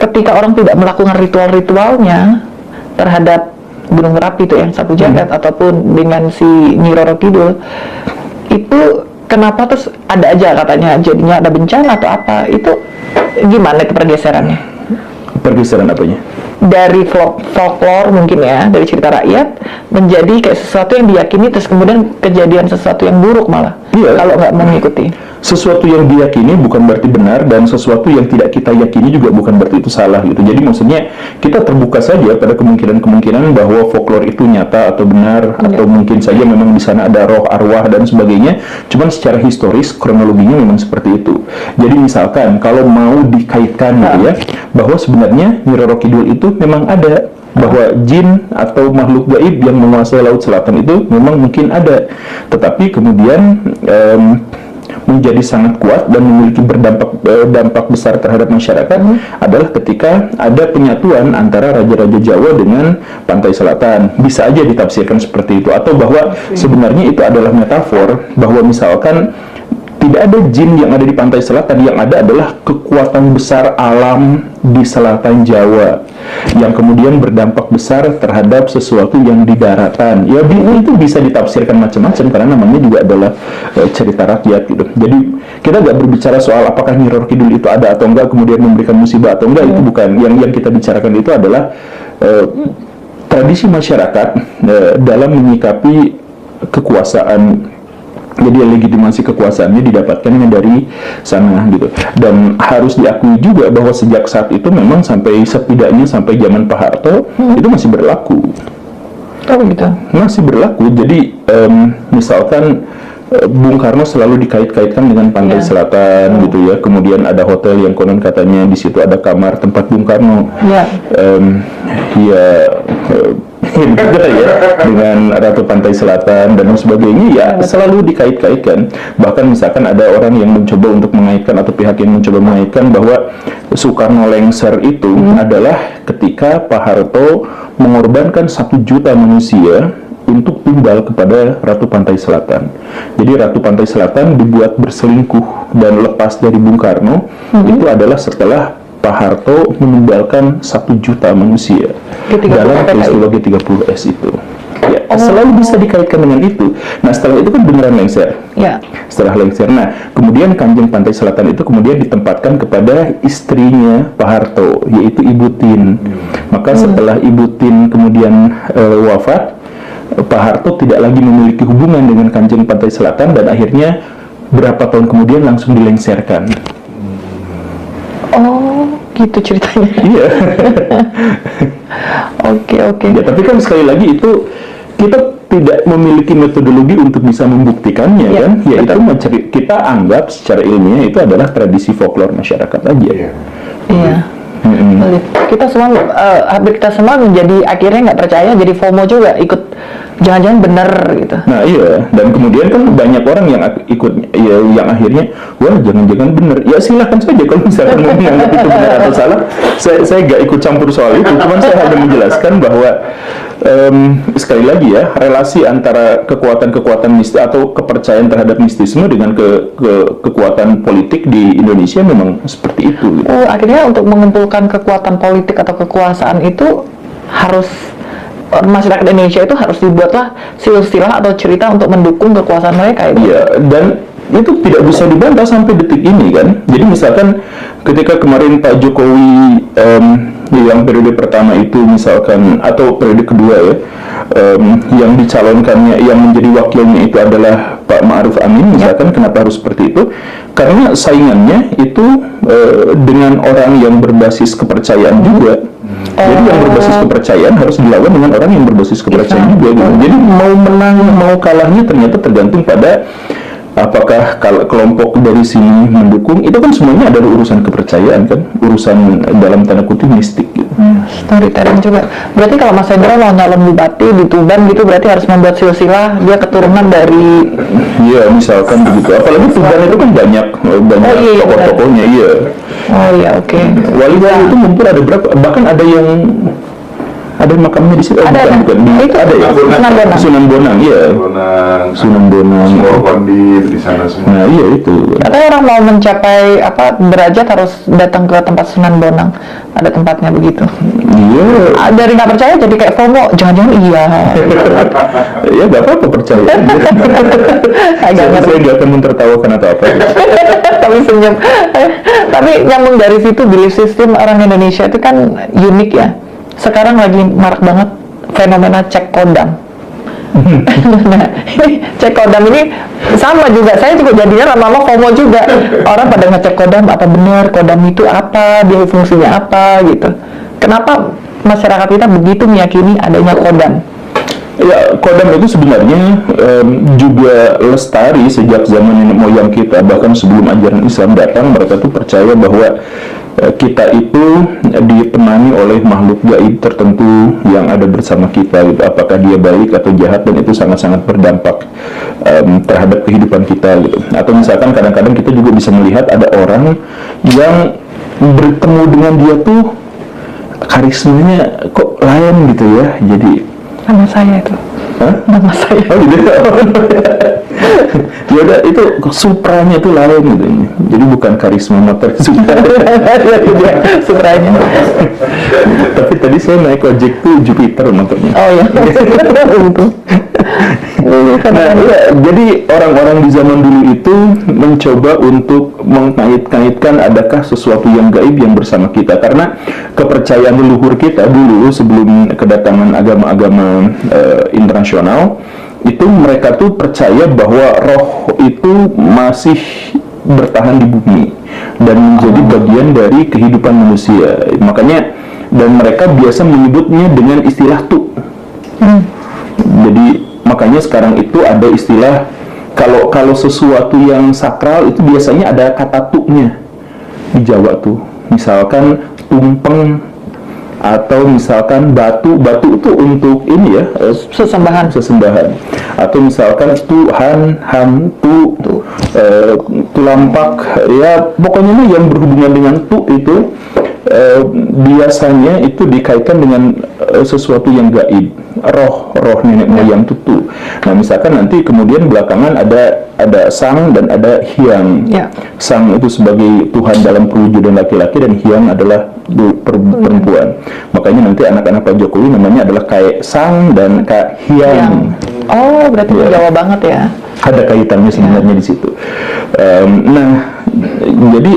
Ketika orang tidak melakukan ritual-ritualnya terhadap Gunung Merapi itu yang Sapu Jagat ataupun dengan si Nyi Roro Kidul, itu kenapa terus ada aja katanya jadinya ada bencana atau apa? Itu gimana itu pergeserannya? Pergeseran apanya? Dari folklore mungkin ya, dari cerita rakyat menjadi kayak sesuatu yang diyakini terus kemudian kejadian sesuatu yang buruk malah. Iya. Kalau nggak mengikuti. Sesuatu yang diyakini bukan berarti benar, dan sesuatu yang tidak kita yakini juga bukan berarti itu salah gitu. Jadi maksudnya kita terbuka saja pada kemungkinan-kemungkinan bahwa folklore itu nyata atau benar, atau mungkin saja memang di sana ada roh, arwah dan sebagainya. Cuman secara historis kronologinya memang seperti itu. Jadi misalkan kalau mau dikaitkan gitu ya, bahwa sebenarnya Nyi Roro Kidul itu memang ada, bahwa jin atau makhluk gaib yang menguasai Laut Selatan itu memang mungkin ada, tetapi kemudian menjadi sangat kuat dan memiliki dampak besar terhadap masyarakat adalah ketika ada penyatuan antara Raja-Raja Jawa dengan Pantai Selatan. Bisa aja ditafsirkan seperti itu, atau bahwa sebenarnya itu adalah metafor, bahwa misalkan tidak ada jin yang ada di Pantai Selatan, yang ada adalah kekuatan besar alam di selatan Jawa yang kemudian berdampak besar terhadap sesuatu yang di daratan. Ya, itu bisa ditafsirkan macam-macam karena namanya juga adalah cerita rakyat gitu. Jadi kita nggak berbicara soal apakah Nyi Roro Kidul itu ada atau enggak, kemudian memberikan musibah atau enggak, itu bukan. Yang kita bicarakan itu adalah tradisi masyarakat dalam menyikapi kekuasaan. Jadi legitimasi kekuasaannya didapatkannya dari sana gitu. Dan harus diakui juga bahwa sejak saat itu memang sampai setidaknya sampai zaman Pak Harto itu masih berlaku. Oh gitu. Masih berlaku. Jadi misalkan Bung Karno selalu dikait-kaitkan dengan Pantai Selatan gitu ya. Kemudian ada hotel yang konon katanya di situ ada kamar tempat Bung Karno. Dengan Ratu Pantai Selatan dan sebagainya, ya selalu dikait-kaitkan. Bahkan misalkan ada orang yang mencoba untuk mengaitkan, atau pihak yang mencoba mengaitkan bahwa Soekarno lengser itu adalah ketika Pak Harto mengorbankan 1 juta manusia untuk tumbal kepada Ratu Pantai Selatan. Jadi Ratu Pantai Selatan dibuat berselingkuh dan lepas dari Bung Karno itu adalah setelah Pak Harto menumbalkan 1 juta manusia dalam peristiwa G30S itu. Ya, selalu bisa dikaitkan dengan itu. Nah, setelah itu kan beneran lengser. Setelah lengser, nah kemudian Kanjeng Pantai Selatan itu kemudian ditempatkan kepada istrinya Pak Harto, yaitu Ibu Tin. Maka setelah Ibu Tin kemudian wafat, Pak Harto tidak lagi memiliki hubungan dengan Kanjeng Pantai Selatan, dan akhirnya berapa tahun kemudian langsung dilengserkan. Oh, gitu ceritanya. Iya. Oke. Ya, tapi kan sekali lagi itu kita tidak memiliki metodologi untuk bisa membuktikannya kan. Ya itu kita anggap secara ilmiah itu adalah tradisi folklore masyarakat aja. Iya. Kita semua hampir kita semua menjadi akhirnya nggak percaya, jadi FOMO juga, ikut jangan-jangan benar gitu. Nah iya, dan kemudian kan banyak orang yang ikut ya, yang akhirnya wah jangan-jangan benar. Ya silahkan saja kalau misalkan mau menganggap itu benar atau salah. Saya nggak ikut campur soal itu, cuman saya hanya menjelaskan bahwa sekali lagi ya, relasi antara kekuatan-kekuatan mistis atau kepercayaan terhadap mistisme dengan kekuatan politik di Indonesia memang seperti itu gitu. Akhirnya untuk mengumpulkan kekuatan politik atau kekuasaan itu harus masyarakat Indonesia itu harus dibuatlah silsilah atau cerita untuk mendukung kekuasaan mereka itu. Iya, dan itu tidak bisa dibantah sampai detik ini kan. Jadi misalkan ketika kemarin Pak Jokowi yang periode pertama itu misalkan, atau periode kedua ya, yang dicalonkannya, yang menjadi wakilnya itu adalah Pak Ma'ruf Amin misalkan, kenapa harus seperti itu? Karena saingannya itu dengan orang yang berbasis kepercayaan juga. Jadi yang berbasis kepercayaan harus dilawan dengan orang yang berbasis kepercayaan juga gitu. Jadi mau menang mau kalahnya ternyata tergantung pada apakah kelompok dari sini mendukung. Itu kan semuanya adalah urusan kepercayaan kan, urusan dalam tanda kutip mistik gitu. Storytelling juga. Berarti kalau Mas Hendra mau nyalon bupati di Tuban gitu, berarti harus membuat silsilah dia keturunan dari. Iya, misalkan begitu. Apalagi Tuban itu kan banyak tokoh-tokohnya. Iya. Oh iya, oke. Wali-wali itu mungkin ada berapa? Bahkan ada yang Ada makamnya di situ? Ada. Bukan. Itu Ada ya? Sunan Bonang. Sunan Bonang, iya. Sunan Bonang. semua pandit di sana semua. Nah, iya itu. Katanya orang mau mencapai derajat harus datang ke tempat Sunan Bonang. Ada tempatnya begitu. Iya. Dari nggak percaya jadi kayak FOMO. Jangan-jangan iya. Ya nggak apa-apa, percaya. Agak Saya ngeri. nggak akan mentertawakan atau apa. Tapi senyum. Tapi nyambung dari situ, belief system orang Indonesia itu kan unik ya. Sekarang lagi marak banget fenomena cek kodam. Nah, ini cek kodam ini sama juga. Saya juga jadinya lama-lama FOMO juga. Orang pada ngecek kodam, apa benar kodam itu apa, dia fungsinya apa gitu. Kenapa masyarakat kita begitu meyakini adanya kodam? Ya, kodam itu sebenarnya juga lestari sejak zaman nenek moyang kita, bahkan sebelum ajaran Islam datang. Mereka tuh percaya bahwa kita itu ditemani oleh makhluk gaib tertentu yang ada bersama kita gitu. Apakah dia baik atau jahat, dan itu sangat-sangat berdampak terhadap kehidupan kita gitu. Atau misalkan kadang-kadang kita juga bisa melihat ada orang yang bertemu dengan dia tuh karismanya kok lain gitu ya. Jadi Nama saya itu. Hah? Nama saya. Oh gitu. Ya udah, itu supranya itu lain gitu. Jadi bukan karisma motor supra. Sutranya. Tapi tadi saya naik ojek tuh Jupiter motornya. Oh ya. Itu. Nah, iya, jadi orang-orang di zaman dulu itu mencoba untuk mengkait-kaitkan adakah sesuatu yang gaib yang bersama kita, karena kepercayaan leluhur kita dulu sebelum kedatangan agama-agama internasional itu, mereka tuh percaya bahwa roh itu masih bertahan di bumi dan menjadi bagian dari kehidupan manusia. Makanya, dan mereka biasa menyebutnya dengan istilah tu. Jadi makanya sekarang itu ada istilah, kalau sesuatu yang sakral itu biasanya ada kata tu-nya di Jawa tuh. Misalkan tumpeng, atau misalkan batu itu untuk ini ya, sesembahan. Atau misalkan Tuhan, hantu, tulampak, ya pokoknya mah yang berhubungan dengan tu itu biasanya itu dikaitkan dengan sesuatu yang gaib, roh nenek moyang tutu. Nah, misalkan nanti kemudian belakangan ada sang dan ada hyang. Ya. Sang itu sebagai Tuhan dalam perwujudan laki-laki, dan hyang adalah perempuan. Makanya nanti anak-anak Pak Jokowi namanya adalah Kak Sang dan Kak Hyang. Oh, berarti Ya. Jawa banget ya. Ada kaitannya sebenarnya di situ. Nah, jadi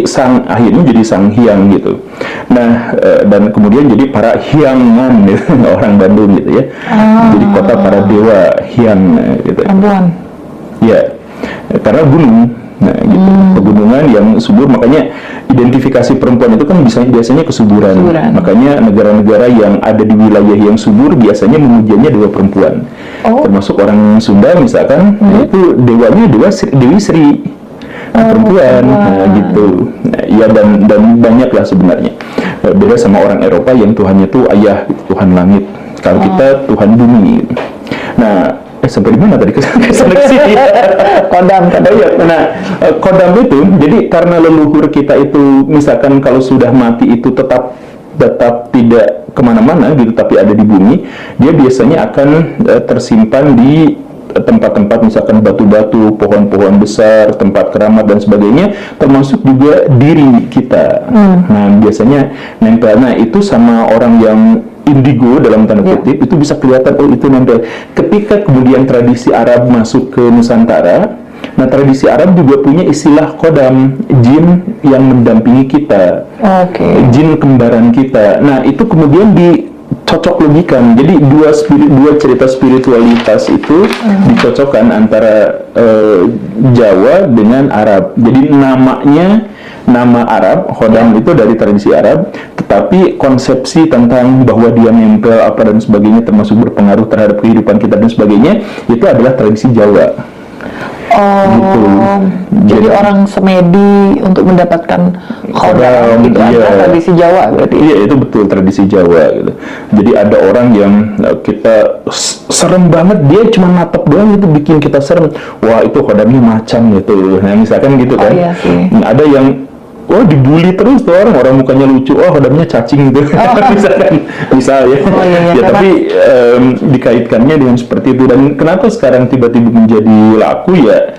akhirnya jadi sang hyang gitu. Nah, dan kemudian jadi para hyangan gitu, orang Bandung gitu ya. Jadi kota para dewa hyang gitu. Perempuan. Ya, karena gunung. Nah, gitu. Pegunungan yang subur, makanya identifikasi perempuan itu kan biasanya kesuburan. Makanya negara-negara yang ada di wilayah yang subur biasanya memujanya dewa perempuan. Termasuk orang Sunda misalkan, itu dewanya Dewi Sri, perempuan. Nah, gitu. Nah, ya, dan banyak lah sebenarnya. Beda sama orang Eropa yang Tuhannya tuh ayah, Tuhan langit. Kalau kita Tuhan bumi. Nah, sampai di mana tadi seleksi? Kodam. Ya, nah, kodam itu, jadi karena leluhur kita itu, misalkan kalau sudah mati itu tetap tidak kemana-mana gitu, tapi ada di bumi, dia biasanya akan tersimpan di tempat-tempat misalkan batu-batu, pohon-pohon besar, tempat keramat dan sebagainya, termasuk juga diri kita. Nah, biasanya nempel. Nah, itu sama orang yang indigo dalam tanda kutip, itu bisa kelihatan, oh itu nempel. Ketika kemudian tradisi Arab masuk ke Nusantara, nah tradisi Arab juga punya istilah kodam, jin yang mendampingi kita, jin kembaran kita. Nah, itu kemudian dicocok logikan. Jadi dua cerita spiritualitas itu dicocokkan antara Jawa dengan Arab. Jadi nama Arab, Khodam itu dari tradisi Arab, tetapi konsepsi tentang bahwa dia nempel apa dan sebagainya, termasuk berpengaruh terhadap kehidupan kita dan sebagainya, itu adalah tradisi Jawa. Gitu. Jadi orang semedi untuk mendapatkan Khodam itu adalah tradisi Jawa berarti? Iya, itu betul tradisi Jawa gitu. Jadi ada orang yang kita serem banget, dia cuma natap doang itu bikin kita serem. Wah, itu Khodamnya macam gitu. Nah, misalkan gitu kan. Iya sih. Nah, ada yang dibully terus tuh orang mukanya lucu, hodamnya cacing gitu. Misal ya. Oh, iya, Ya karena- tapi dikaitkannya dengan seperti itu. Dan kenapa sekarang tiba-tiba menjadi laku ya?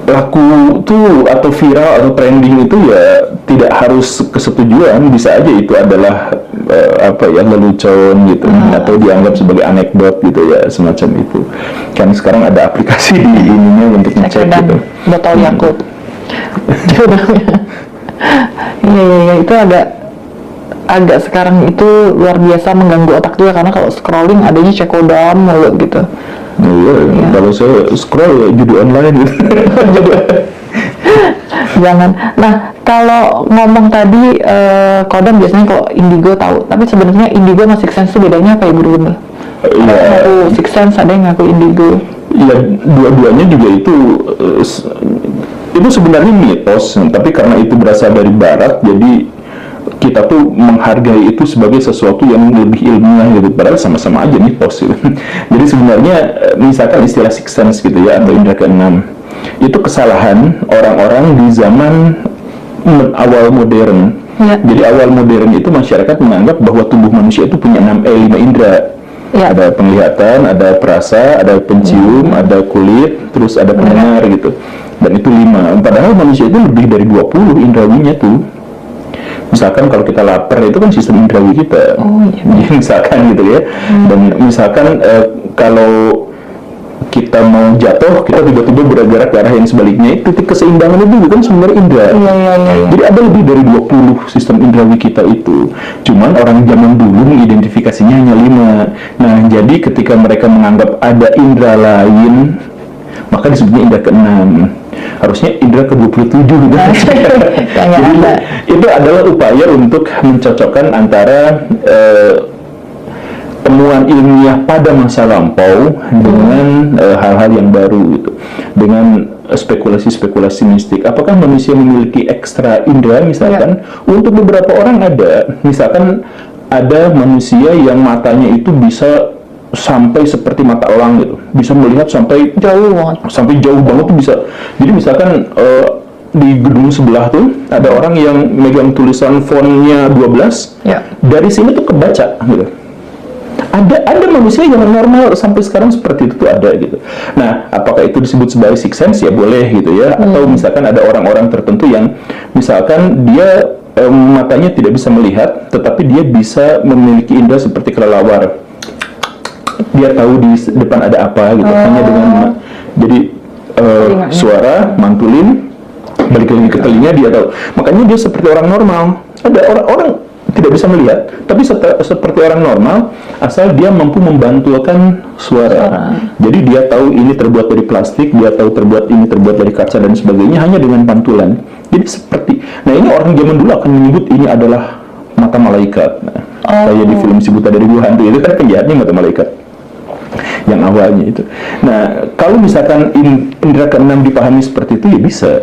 Laku tuh atau viral atau trending itu ya tidak harus kesetujuan, bisa aja itu adalah lelucon gitu, atau dianggap sebagai anekdot gitu ya, semacam itu. Kan sekarang ada aplikasi di ininya untuk ngecek dan gitu. botol Yakult. Iya, itu agak sekarang itu luar biasa mengganggu otak juga, karena kalau scrolling adanya cekodam mulu gitu. Iya, kalau saya scroll ya judi online gitu. Jangan. Nah, kalau ngomong tadi kodam biasanya kalau indigo tahu, tapi sebenarnya indigo sama six sense itu bedanya apa ya, Guru Gembel? Ada yang Iya, ngaku six sense, ada yang ngaku indigo. ya dua-duanya juga itu sebenarnya mitos, tapi karena itu berasal dari barat, jadi kita tuh menghargai itu sebagai sesuatu yang lebih ilmiah gitu, padahal sama-sama aja mitos gitu. Jadi sebenarnya misalkan istilah six sense gitu ya, atau indera keenam, itu kesalahan orang-orang di zaman awal modern. Ya. Jadi awal modern itu masyarakat menganggap bahwa tubuh manusia itu punya 5 indera. Ya. Ada penglihatan, ada perasa, ada pencium, ada kulit, terus ada pendengar gitu. Dan itu 5. Padahal manusia itu lebih dari 20 indrawinya tuh. Misalkan kalau kita lapar, itu kan sistem indrawi kita. Oh, iya. Jadi misalkan gitu ya. Dan misalkan kalau kita mau jatuh, kita tiba-tiba bergerak ke arah yang sebaliknya, titik keseimbangan itu bukan sebenarnya indera. Iya. Jadi ada lebih dari 20 sistem indrawi kita itu. Cuman orang zaman dulu mengidentifikasinya hanya 5. Nah, jadi ketika mereka menganggap ada indera lain, maka disebutnya indera ke-6. Harusnya indera ke-27 gitu. Yang Jadi ada. itu adalah upaya untuk mencocokkan antara temuan ilmiah pada masa lampau dengan hal-hal yang baru gitu, dengan spekulasi-spekulasi mistik. Apakah manusia memiliki ekstra indera misalkan? Untuk beberapa orang ada, misalkan ada manusia yang matanya itu bisa sampai seperti mata elang gitu, bisa melihat sampai jauh banget tuh bisa. Jadi misalkan di gedung sebelah tuh ada orang yang megang tulisan fontnya 12, Ya. dari sini tuh kebaca gitu. Ada manusia yang normal sampai sekarang seperti itu tuh ada gitu. Nah, apakah itu disebut sebagai six sense? Ya boleh gitu ya. Atau misalkan ada orang-orang tertentu yang misalkan dia matanya tidak bisa melihat, tetapi dia bisa memiliki indera seperti kelelawar. Dia tahu di depan ada apa gitu, hanya dengan jadi suara mantulin balik lagi ke telinga, dia tahu. Makanya dia seperti orang normal. Ada orang tidak bisa melihat, tapi seperti orang normal, asal dia mampu membantulkan suara. Jadi dia tahu ini terbuat dari plastik, dia tahu ini terbuat dari kaca dan sebagainya, hanya dengan pantulan. Jadi seperti, nah ini orang zaman dulu akan menyebut ini adalah mata malaikat. Nah, kayak di film Si Buta dari Gua Hantu itu kan penjahatnya mata malaikat yang awalnya itu. Nah, kalau misalkan indera ke-6 dipahami seperti itu, ya bisa.